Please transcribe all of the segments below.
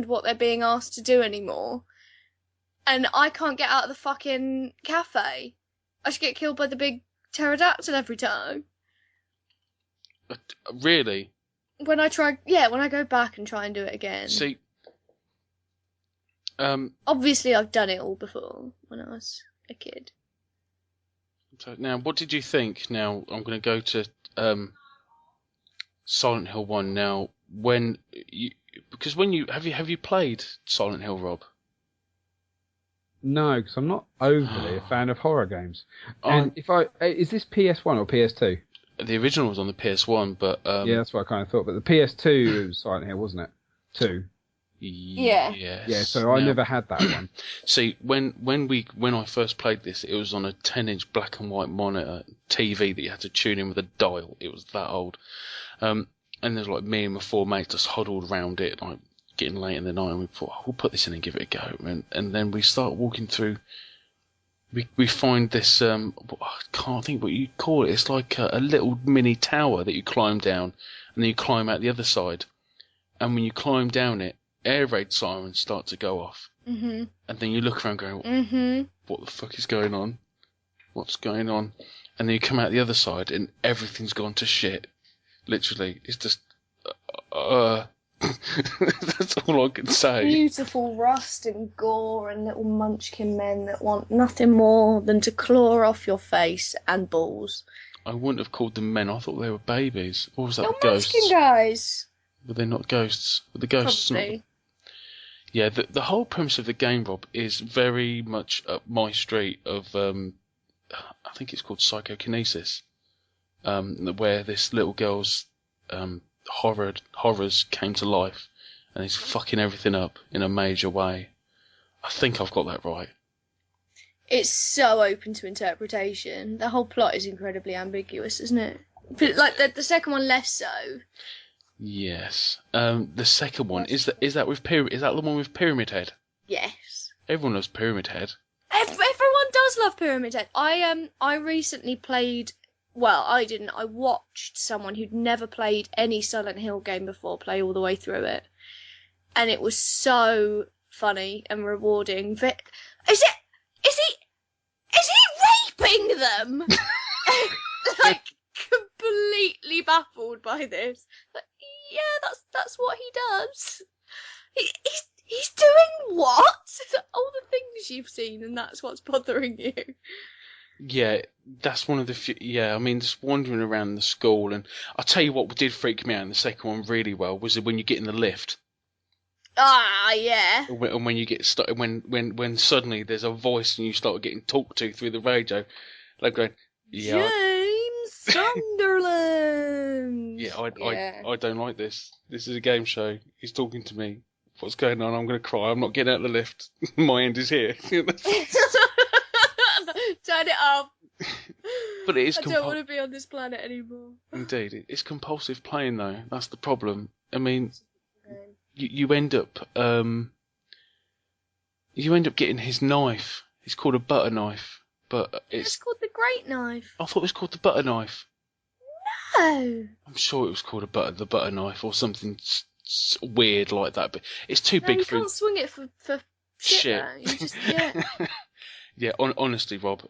understand what they're being asked to do anymore. And I can't get out of the fucking cafe. I should get killed by the big pterodactyl every time. Really? When I go back and try and do it again. See, obviously I've done it all before when I was a kid. So now, what did you think? Now I'm going to go to Silent Hill 1 now. Because when you have you played Silent Hill, Rob? No, because I'm not overly a fan of horror games. And is this PS1 or PS2? The original was on the PS1, but yeah, that's what I kind of thought. But the PS2 was Silent Hill, wasn't it? 2. Yeah. Yes. Yeah. So I never had that one. See, when I first played this, it was on a 10-inch black and white monitor TV that you had to tune in with a dial. It was that old. And there's like me and my 4 mates just huddled around it, like getting late in the night, and we thought, we'll put this in and give it a go. And then we start walking through. We find this, I can't think what you call it. It's like a little mini tower that you climb down, and then you climb out the other side. And when you climb down it, air raid sirens start to go off. Mm-hmm. And then you look around going, what the fuck is going on? What's going on? And then you come out the other side, and everything's gone to shit. Literally, it's just... That's all I can say. Beautiful rust and gore and little munchkin men that want nothing more than to claw off your face and balls. I wouldn't have called them men. I thought they were babies. Or was that They're ghosts? munchkin guys. Were they not ghosts? Were the ghosts Probably. not? Yeah, the whole premise of the game, Rob, is very much up my street of, I think it's called psychokinesis, where this little girl's horrors came to life and is fucking everything up in a major way. I think I've got that right. It's so open to interpretation. The whole plot is incredibly ambiguous, isn't it? But like the second one, less so. Yes. The second one is that with Pyramid? Is that the one with Pyramid Head? Yes. Everyone loves Pyramid Head. Everyone does love Pyramid Head. I recently played. Well, I didn't. I watched someone who'd never played any Silent Hill game before play all the way through it, and it was so funny and rewarding. But is he raping them? Like completely baffled by this. But yeah, that's what he does. He's doing what? All the things you've seen, and that's what's bothering you. Yeah, that's one of the few. Yeah, I mean, just wandering around the school, and I'll tell you what did freak me out in the second one really well was when you get in the lift. Ah, yeah. And when you get stuck, when suddenly there's a voice and you start getting talked to through the radio, like going, yeah, James Sunderland. Yeah, I don't like this. This is a game show. He's talking to me. What's going on? I'm going to cry. I'm not getting out of the lift. My end is here. Turn it up. But it is. I don't want to be on this planet anymore. Indeed, it's compulsive playing though. That's the problem. I mean, you end up getting his knife. It's called a butter knife, but it's called the Great Knife. I thought it was called the butter knife. No. I'm sure it was called the butter knife or something weird like that. But it's too big for. You can't swing it for shit. You just, yeah. Yeah, honestly, Rob,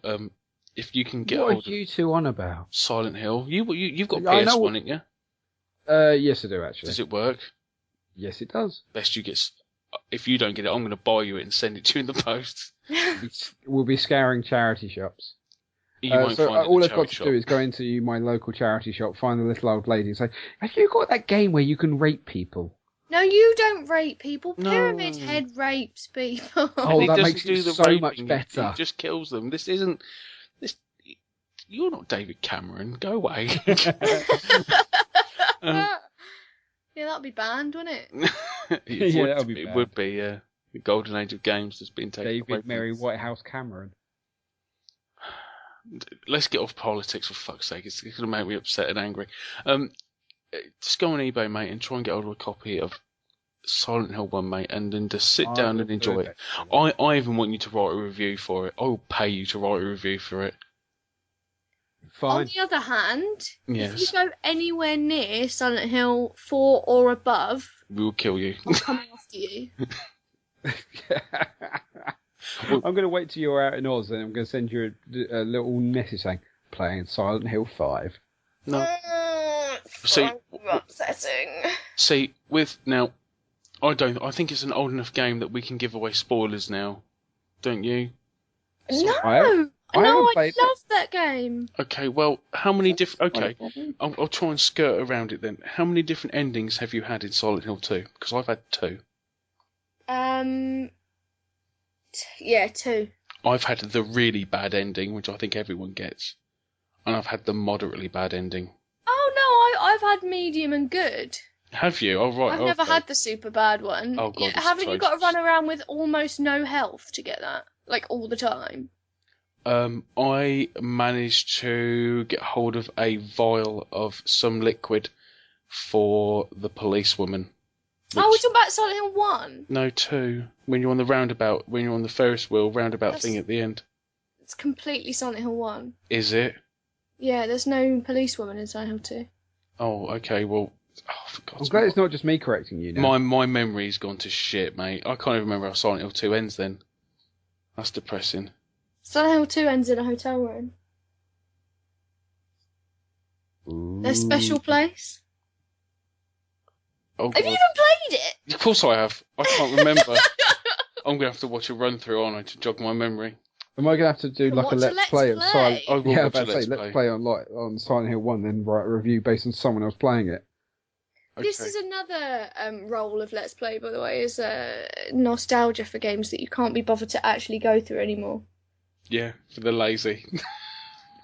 if you can get what hold are you two on about? Silent Hill, you've got PS1, ain't you? Yes, I do actually. Does it work? Yes, it does. Best you get. If you don't get it, I'm going to buy you it and send it to you in the post. We'll be scouring charity shops. You won't so find it all at I've got to do is go into my local charity shop, find the little old lady, and say, "Have you got that game where you can rape people?" No, you don't rape people. No. Pyramid Head rapes people. Oh, that makes it so much better. He just kills them. This isn't. You're not David Cameron. Go away. Yeah, that'd be banned, wouldn't it? It would be. Yeah, the golden age of games has been taken away. David Mary Whitehouse Cameron. Let's get off politics for fuck's sake. It's going to make me upset and angry. Just go on eBay, mate, and try and get hold of a copy of Silent Hill 1, mate, and then just sit down and enjoy it. I even want you to write a review for it. I will pay you to write a review for it. Fine. On the other hand, if you Yes. go anywhere near Silent Hill 4 or above, We will kill you. I'm coming after you. I'm going to wait till you're out in Oz, and I'm going to send you a little message saying, playing Silent Hill 5. No. It's See, so upsetting. See, with now, I think it's an old enough game that we can give away spoilers now, don't you? No, I haven't I played it. love that game. Okay, well, how many different? Not a Okay, problem. I'll try and skirt around it then. How many different endings have you had in Silent Hill 2? Because I've had 2. Yeah, 2. I've had the really bad ending, which I think everyone gets, and I've had the moderately bad ending. Oh no, I've had medium and good. Have you? Oh right. I've never okay. had the super bad one. Oh, God, it's Haven't you got to atrocious. run around with almost no health to get that? Like all the time? I managed to get hold of a vial of some liquid for the policewoman. Oh, we're talking about Silent Hill 1. No, 2. When you're on the roundabout, when you're on the Ferris wheel roundabout That's- thing at the end. It's completely Silent Hill 1. Is it? Yeah, there's no policewoman in Silent Hill 2. Oh, okay. Well, for I'm God's glad sake. it's not just me correcting you now. My memory's gone to shit, mate. I can't even remember how Silent Hill 2 ends then. That's depressing. Silent Hill 2 ends in a hotel room. A special place. Oh, Have you God. even played it? Of course I have. I can't remember. I'm going to have to watch a run through on it to jog my memory. Am I going to have to do like a Watch let's play of Silent? I will Yeah, watch a about to say let's let's play. play on Silent Hill 1, then write a review based on someone else playing it. This Okay. is another role of Let's Play, by the way, is nostalgia for games that you can't be bothered to actually go through anymore. Yeah, for the lazy.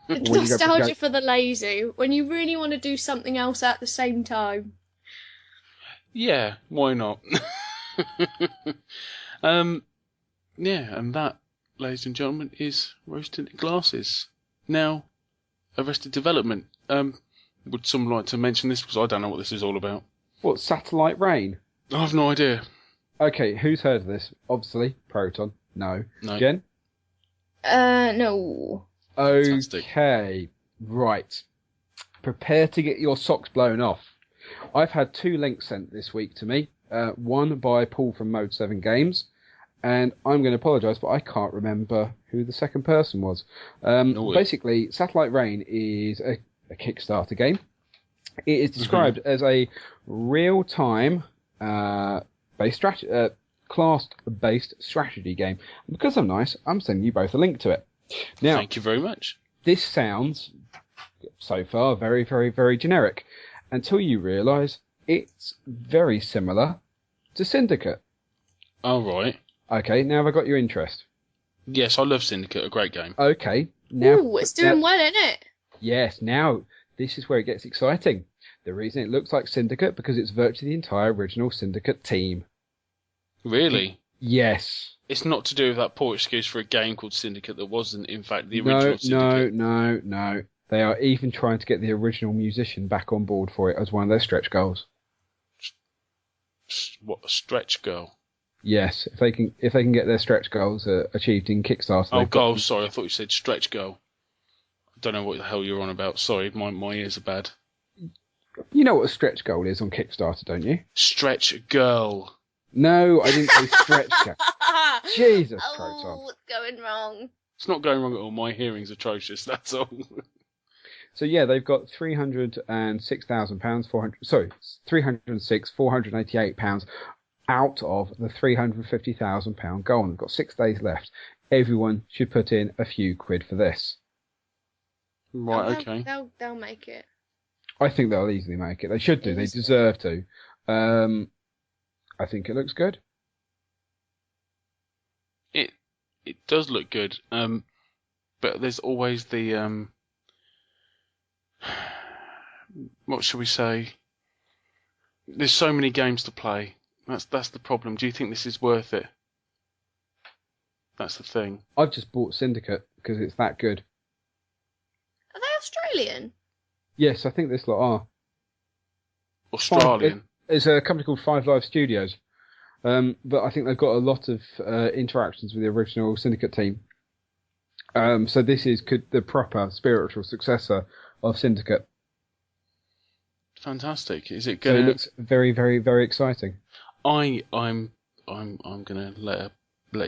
When you go- Nostalgia for the lazy, when you really want to do something else at the same time. Yeah, why not? Yeah, and that, ladies and gentlemen, is Roasted Glasses. Now, Arrested Development. Would someone like to mention this? Because I don't know what this is all about. What, Satellite Rain? I have no idea. Okay, who's heard of this? Obviously, Proton. No. No. Jen? No. Fantastic. Okay, right. Prepare to get your socks blown off. I've had 2 links sent this week to me. One by Paul from Mode 7 Games, and I'm going to apologise, but I can't remember who the second person was. Basically, Satellite Rain is a Kickstarter game. It is described as a real-time class-based strategy game. And because I'm nice, I'm sending you both a link to it. Now, Thank you very much. this sounds, so far, very, very, very generic, until you realise it's very similar to Syndicate. All right. Okay, now have I got your interest? Yes, I love Syndicate. A great game. Okay, now... Ooh, it's doing well, isn't it? Yes, now, this is where it gets exciting. The reason it looks like Syndicate, because it's virtually the entire original Syndicate team. Really? Yes. It's not to do with that poor excuse for a game called Syndicate that wasn't, in fact, the original Syndicate. No. They are even trying to get the original musician back on board for it as one of their stretch goals. What, a stretch goal? Yes, if they can get their stretch goals achieved in Kickstarter. Oh, they've got goal, them. sorry. I thought you said stretch goal. I don't know what the hell you're on about. Sorry, my ears are bad. You know what a stretch goal is on Kickstarter, don't you? Stretch girl. No, I didn't say stretch goal. Jesus, Proton. Oh, what's going wrong? It's not going wrong at all. My hearing's atrocious, that's all. So yeah, they've got £306,000, £306,488 out of the £350,000 goal. And they've got 6 days left. Everyone should put in a few quid for this. Right, okay. They'll make it. I think they'll easily make it. They should do. They deserve to. I think it looks good. It does look good. But there's always the what shall we say? There's so many games to play. That's the problem. Do you think this is worth it? That's the thing. I've just bought Syndicate because it's that good. Are they Australian? Yes, I think this lot are. Australian. It's a company called Five Live Studios. But I think they've got a lot of interactions with the original Syndicate team. So this is the proper spiritual successor of Syndicate. Fantastic. Is it So gonna? it looks very, very, very exciting. I'm gonna let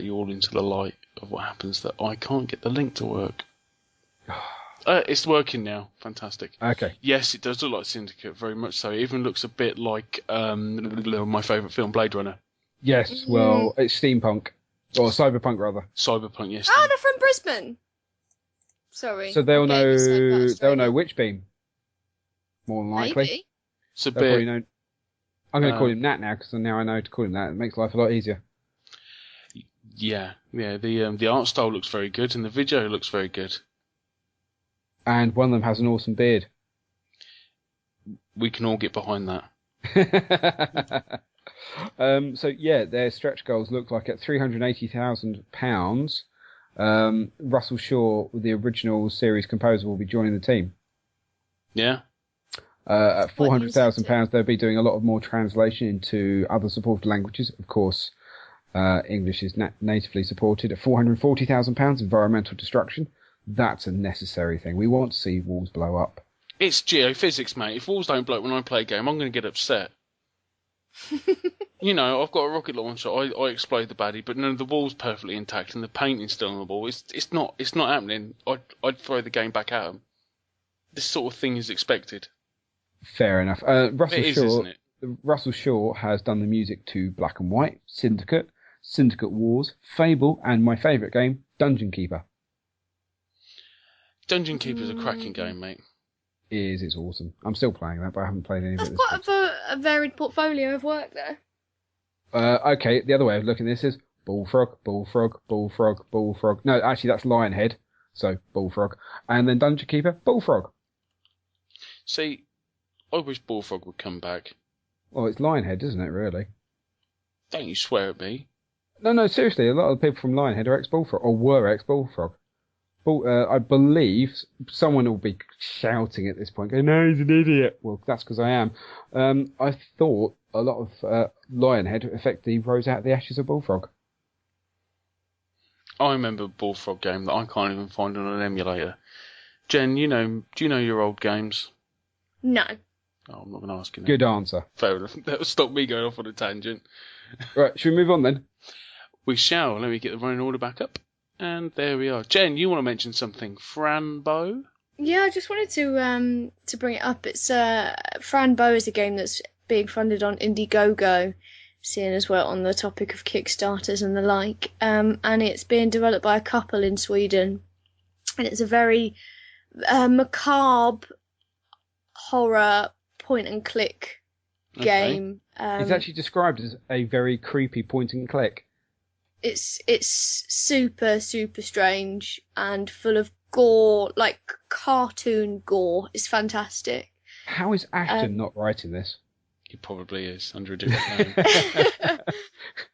you all into the light of what happens. That I can't get the link to work. It's working now. Fantastic. Okay. Yes, it does look like Syndicate, very much so. It even looks a bit like my favourite film, Blade Runner. Yes, well, it's steampunk. Or cyberpunk, rather. Cyberpunk, yes. Oh, they're from Brisbane. Sorry. So they'll I'm getting this side about know Australia. Witchbeam. More than likely. Maybe. It's a They'll probably bit. know. I'm going to call him Nat now, because now I know to call him that. It makes life a lot easier. Yeah. The art style looks very good, and the video looks very good. And one of them has an awesome beard. We can all get behind that. So yeah, their stretch goals look like at £380,000. Russell Shaw, the original series composer, will be joining the team. Yeah. At £400,000, they'll be doing a lot of more translation into other supported languages. Of course, English is natively supported. At £440,000, environmental destruction. That's a necessary thing. We want to see walls blow up. It's geophysics, mate. If walls don't blow up when I play a game, I'm going to get upset. I've got a rocket launcher. I explode the baddie, but no, the wall's perfectly intact and the painting's still on the wall. It's not happening. I'd throw the game back at them. This sort of thing is expected. Fair enough. Isn't it? Russell Shaw has done the music to Black and White, Syndicate, Syndicate Wars, Fable, and my favourite game, Dungeon Keeper. Dungeon Keeper's a cracking game, mate. It's awesome. I'm still playing that, but I haven't played any of it. That's quite a varied portfolio of work there. Okay, the other way of looking at this is Bullfrog, Bullfrog, Bullfrog, Bullfrog. No, actually that's Lionhead, so Bullfrog. And then Dungeon Keeper, Bullfrog. See, I wish Bullfrog would come back. Well, it's Lionhead, isn't it, really? Don't you swear at me. No, seriously, a lot of the people from Lionhead are ex-Bullfrog, or were ex-Bullfrog. I believe someone will be shouting at this point, going, no, he's an idiot. Well, that's because I am. I thought a lot of Lionhead effectively rose out of the ashes of Bullfrog. I remember a Bullfrog game that I can't even find on an emulator. Jen, do you know your old games? No. Oh, I'm not going to ask you now. Good answer. Fair enough. That will stop me going off on a tangent. Right, should we move on then? We shall. Let me get the running order back up. And there we are. Jen, you want to mention something? Franbo? Yeah, I just wanted to bring it up. It's Franbo is a game that's being funded on Indiegogo, seeing as we're on the topic of Kickstarters and the like. And it's being developed by a couple in Sweden, and it's a very macabre horror point and click game. It's actually described as a very creepy point and click. It's super, super strange and full of gore, like cartoon gore. It's fantastic. How is Ashton not writing this? He probably is, under a different name.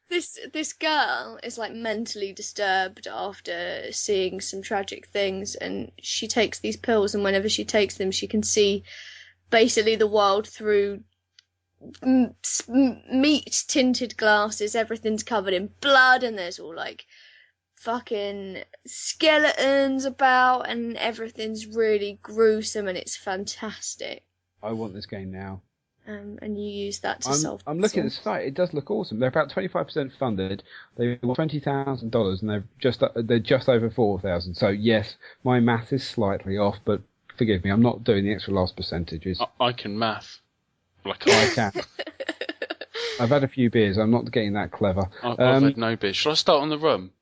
This girl is like mentally disturbed after seeing some tragic things, and she takes these pills, and whenever she takes them, she can see basically the world through meat tinted glasses. Everything's covered in blood, and there's all like fucking skeletons about, and everything's really gruesome, and it's fantastic. I want this game now. And you use that to solve. I'm looking at the site. It does look awesome. They're about 25% funded. They want $20,000, and they're just over 4,000. So yes, my math is slightly off, but forgive me, I'm not doing the extra last percentages. I can math. Like I can. I've had a few beers. I'm not getting that clever. I've had no beer. Shall I start on the rum?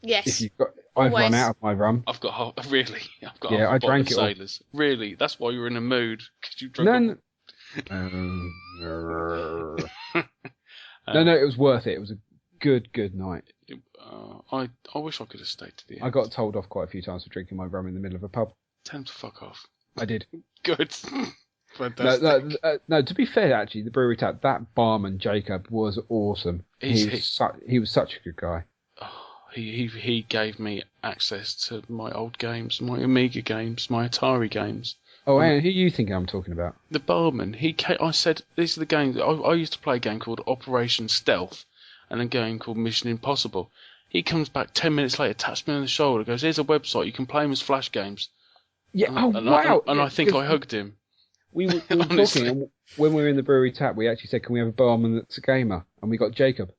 Yes. If you've got, I've run out of my rum. I've got half. Really? I've got Yeah, half a I bottle drank of it all. Sailors. Really? That's why you're in a mood. Because you drunk. No, no, it was worth it. It was a good night. I wish I could have stayed to the end. I got told off quite a few times for drinking my rum in the middle of a pub. Tell him to fuck off. I did. Good. Fantastic. No, to be fair, actually, the brewery tap, that barman Jacob was awesome. He was such a good guy. Oh, he gave me access to my old games, my Amiga games, my Atari games. Oh, and who are you thinking I'm talking about? The barman. I said, these are the games. I used to play a game called Operation Stealth and a game called Mission Impossible. He comes back 10 minutes later, taps me on the shoulder, goes, "Here's a website, you can play them as Flash games." Yeah. Wow! Yeah, I think I hugged him. We were Honestly. talking, and when we were in the brewery tap, we actually said, "Can we have a barman that's a gamer?" And we got Jacob.